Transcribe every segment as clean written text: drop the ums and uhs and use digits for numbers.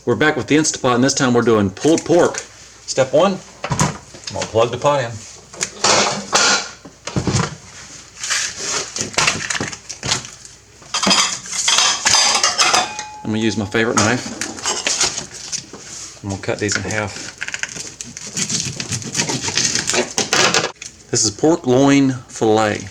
We're back with the Instapot, and this time we're doing pulled pork. Step one, I'm gonna plug the pot in. I'm gonna use my favorite knife. I'm gonna cut these in half. This is pork loin fillet.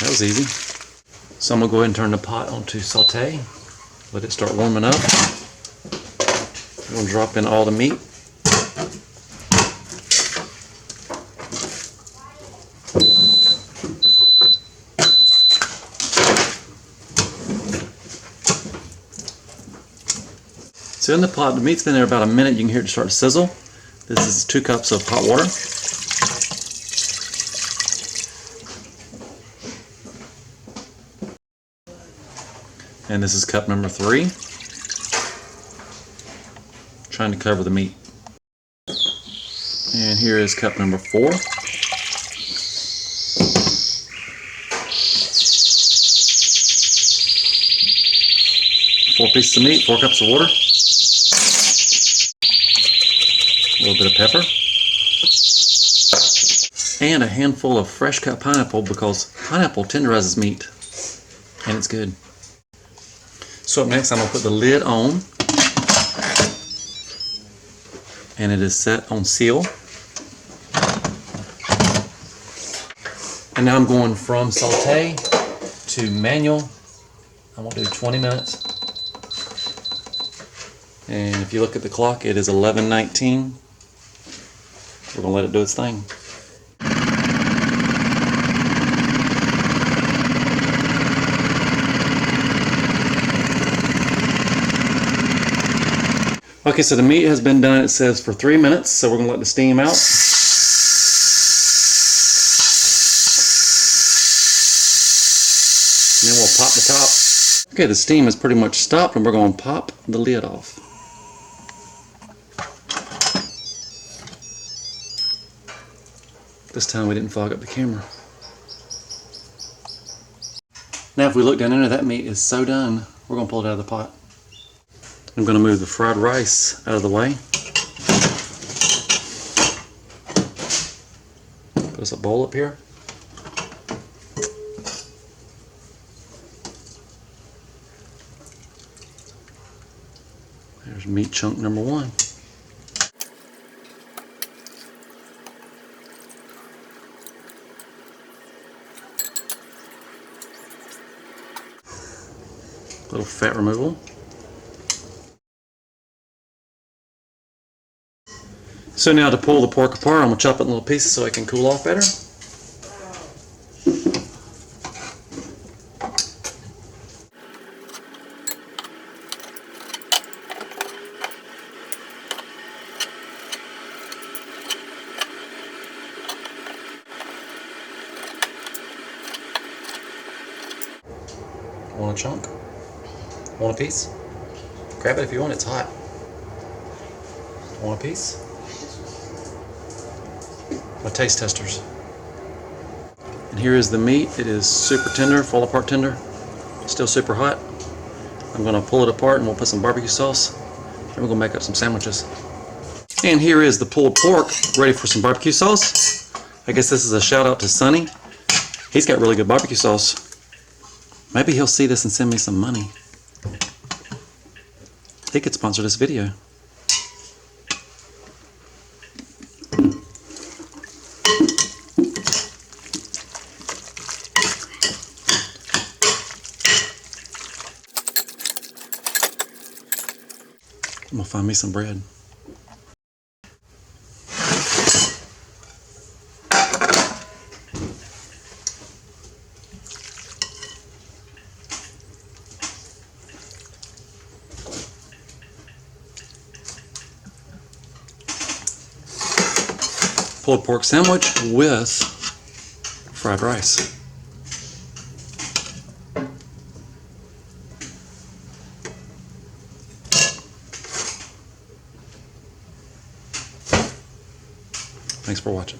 That was easy. So I'm gonna go ahead and turn the pot onto saute. Let it start warming up. I'm gonna drop in all the meat. So in the pot, the meat's been there about a minute. You can hear it start to sizzle. This is 2 cups of hot water. And this is cup number 3. Trying to cover the meat. And here is cup number 4. Four pieces of meat, 4 cups of water. A little bit of pepper. And a handful of fresh cut pineapple, because pineapple tenderizes meat. And it's good. So up next, I'm going to put the lid on, and it is set on seal. And now I'm going from saute to manual. I'm going to do 20 minutes. And if you look at the clock, it is 11:19. We're going to let it do its thing. Okay, so the meat has been done, it says, for 3 minutes, so we're going to let the steam out. And then we'll pop the top. Okay, the steam is pretty much stopped, and we're going to pop the lid off. This time we didn't fog up the camera. Now if we look down into that meat is so done, we're going to pull it out of the pot. I'm going to move the fried rice out of the way. Put us a bowl up here. There's meat chunk number 1. Little fat removal. So now to pull the pork apart, I'm going to chop it in little pieces so it can cool off better. Want a chunk? Want a piece? Grab it if you want, it's hot. Want a piece? My taste testers. And here is the meat. It is super tender, fall apart tender, still super hot. I'm going to pull it apart and we'll put some barbecue sauce, and we're going to make up some sandwiches. And here is the pulled pork ready for some barbecue sauce. I guess this is a shout out to Sonny. He's got really good barbecue sauce. Maybe he'll see this and send me some money. He could sponsor this video. I'm gonna find me some bread. pulled pork sandwich with fried rice. Thanks for watching.